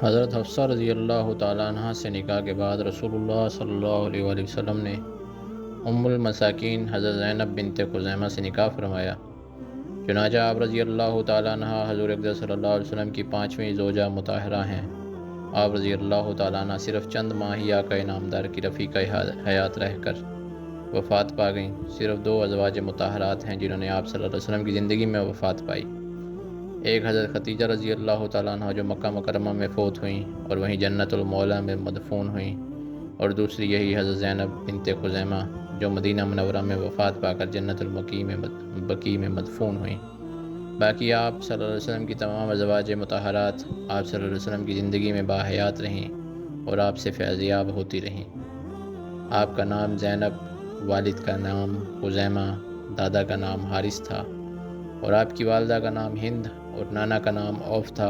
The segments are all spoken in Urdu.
حضرت حفصہ رضی اللہ تعالیٰ عنہ سے نکاح کے بعد رسول اللہ صلی اللہ علیہ وآلہ وسلم نے ام المساکین حضرت زینب بنت خزیمہ سے نکاح فرمایا۔ چنانچہ آپ رضی اللہ تعالیٰ عنہ حضور اقدس صلی اللہ علیہ وسلم کی 5ویں زوجہ مطہرہ ہیں۔ آپ رضی اللہ تعالیٰ عنہ صرف چند ماہ ہی آقا نامدار کی رفیقہ حیات رہ کر وفات پا گئیں۔ صرف 2 ازواج مطہرات ہیں جنہوں نے آپ صلی اللہ علیہ وسلم کی زندگی میں وفات پائی۔ ایک حضرت خدیجہ رضی اللہ تعالیٰ عنہ جو مکہ مکرمہ میں فوت ہوئیں اور وہیں جنت المولا میں مدفون ہوئیں، اور دوسری یہی حضرت زینب بنت خزیمہ جو مدینہ منورہ میں وفات پا کر جنت بقیع میں مدفون ہوئیں۔ باقی آپ صلی اللہ علیہ وسلم کی تمام ازواج مطہرات آپ صلی اللہ علیہ وسلم کی زندگی میں باحیات رہیں اور آپ سے فیضیاب ہوتی رہیں۔ آپ کا نام زینب، والد کا نام خزیمہ، دادا کا نام حارث تھا، اور آپ کی والدہ کا نام ہند اور نانا کا نام عوف تھا۔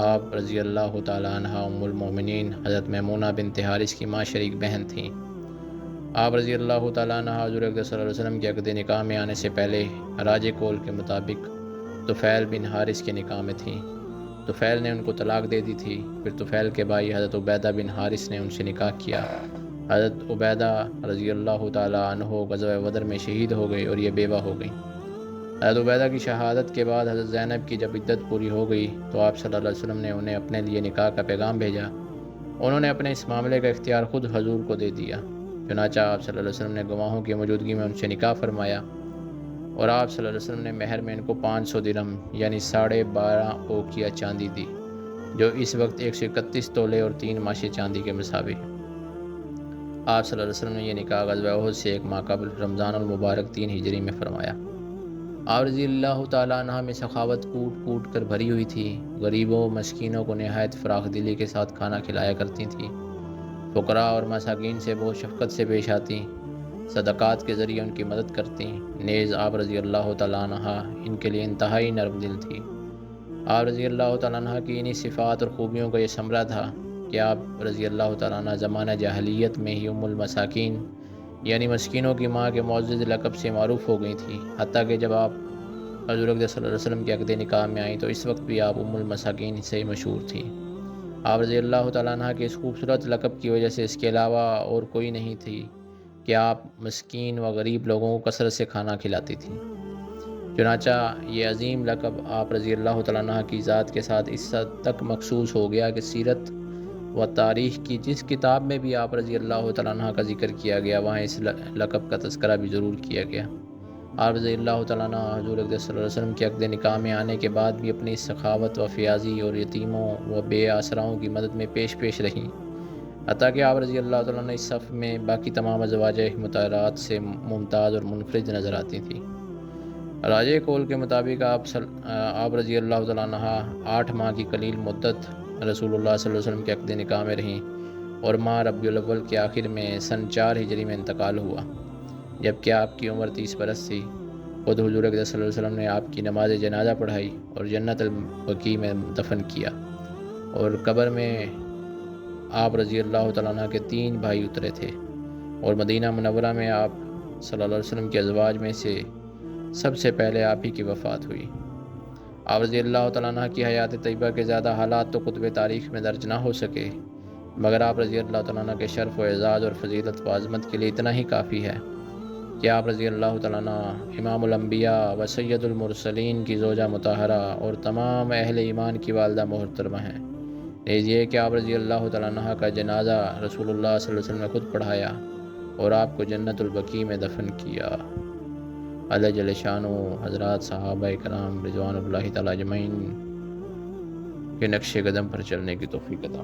آپ رضی اللہ تعالیٰ عنہ ام المومنین حضرت میمونہ بنت حارث کی ماں شریک بہن تھیں۔ آپ رضی اللہ تعالیٰ عنہ حضور اقدس صلی اللہ علیہ وسلم کے عقد نکاح میں آنے سے پہلے راج قول کے مطابق طفیل بن حارث کے نکاح میں تھیں۔ طفیل نے ان کو طلاق دے دی تھی، پھر طفیل کے بھائی حضرت عبیدہ بن حارث نے ان سے نکاح کیا۔ حضرت عبیدہ رضی اللہ تعالیٰ عنہ غزوہ بدر میں شہید ہو گئے اور یہ بیوہ ہو گئیں۔ حضرت عبیدہ کی شہادت کے بعد حضرت زینب کی جب عدت پوری ہو گئی تو آپ صلی اللہ علیہ وسلم نے انہیں اپنے لیے نکاح کا پیغام بھیجا۔ انہوں نے اپنے اس معاملے کا اختیار خود حضور کو دے دیا۔ چنانچہ آپ صلی اللہ علیہ وسلم نے گواہوں کی موجودگی میں ان سے نکاح فرمایا، اور آپ صلی اللہ علیہ وسلم نے مہر میں ان کو 500 درہم یعنی 12.5 اوقیہ چاندی دی، جو اس وقت 131 تولے اور 3 ماشے چاندی کے مساوی ہے۔ آپ صلی اللہ علیہ وسلم نے یہ نکاح غزوہ احد سے 1 ماہ قبل رمضان المبارک 3 ہجری میں فرمایا۔ آپ رضی اللہ تعالیٰ عنہ میں سخاوت کوٹ کوٹ کر بھری ہوئی تھی۔ غریبوں مسکینوں کو نہایت فراخ دلی کے ساتھ کھانا کھلایا کرتی تھیں۔ فقراء اور مساکین سے بہت شفقت سے پیش آتی، صدقات کے ذریعے ان کی مدد کرتی۔ نیز آپ رضی اللہ تعالیٰ عنہ ان کے لیے انتہائی نرم دل تھی۔ آپ رضی اللہ تعالیٰ عنہ کی انہی صفات اور خوبیوں کا یہ ثمرہ تھا کہ آپ رضی اللہ تعالیٰ عنہ زمانہ جاہلیت میں ہی ام المساکین یعنی مسکینوں کی ماں کے معزز لقب سے معروف ہو گئی تھی، حتیٰ کہ جب آپ حضور اقدس صلی اللہ علیہ وسلم کے عقد نکاح میں آئیں تو اس وقت بھی آپ ام المساکین سے مشہور تھیں۔ آپ رضی اللہ تعالیٰ عنہ کے اس خوبصورت لقب کی وجہ سے اس کے علاوہ اور کوئی نہیں تھی کہ آپ مسکین و غریب لوگوں کو کثرت سے کھانا کھلاتی تھیں۔ چنانچہ یہ عظیم لقب آپ رضی اللہ تعالیٰ عنہ کی ذات کے ساتھ اس حد تک مخصوص ہو گیا کہ سیرت و تاریخ کی جس کتاب میں بھی آپ رضی اللہ تعالیٰ عنہ کا ذکر کیا گیا وہاں اس لقب کا تذکرہ بھی ضرور کیا گیا۔ آپ رضی اللہ تعالیٰ عنہ حضور اقدس صلی اللہ علیہ وسلم کے عقد نکاح میں آنے کے بعد بھی اپنی سخاوت و فیاضی اور یتیموں و بے آسراؤں کی مدد میں پیش رہیں، حتیٰ کہ آپ رضی اللہ تعالیٰ عنہ اس صف میں باقی تمام ازواج مطہرات سے ممتاز اور منفرد نظر آتی تھیں۔ راج قول کے مطابق آپ رضی اللہ تعالیٰ عنہ 8 ماہ کی قلیل مدت رسول اللہ صلی اللہ علیہ وسلم کے عقد نکاح میں رہیں، اور ماہ ربیع الاول کے آخر میں سن 4 ہجری میں انتقال ہوا، جبکہ آپ کی عمر 30 برس تھی۔ خود حضور اقدس صلی اللہ علیہ وسلم نے آپ کی نماز جنازہ پڑھائی اور جنت البقیع میں دفن کیا، اور قبر میں آپ رضی اللہ تعالیٰ عنہ کے 3 بھائی اترے تھے، اور مدینہ منورہ میں آپ صلی اللہ علیہ وسلم کے ازواج میں سے سب سے پہلے آپ ہی کی وفات ہوئی۔ آپ رضی اللہ تعالیٰ عنہ کی حیات طیبہ کے زیادہ حالات تو کتب تاریخ میں درج نہ ہو سکے، مگر آپ رضی اللہ تعالیٰ عنہ کے شرف و اعزاز اور فضیلت و عظمت کے لیے اتنا ہی کافی ہے کہ آپ رضی اللہ تعالیٰ عنہ امام الانبیاء و سید المرسلین کی زوجہ مطہرہ اور تمام اہل ایمان کی والدہ محترمہ ہیں۔ نیز یہ کہ آپ رضی اللہ تعالیٰ عنہ کا جنازہ رسول اللہ صلی اللہ علیہ وسلم نے خود پڑھایا اور آپ کو جنت البقیع میں دفن کیا۔ اللہ جل شانہ حضرات صحابہ کرام رضوان اللہ تعالیٰ اجمعین کے نقش قدم پر چلنے کی توفیق عطا۔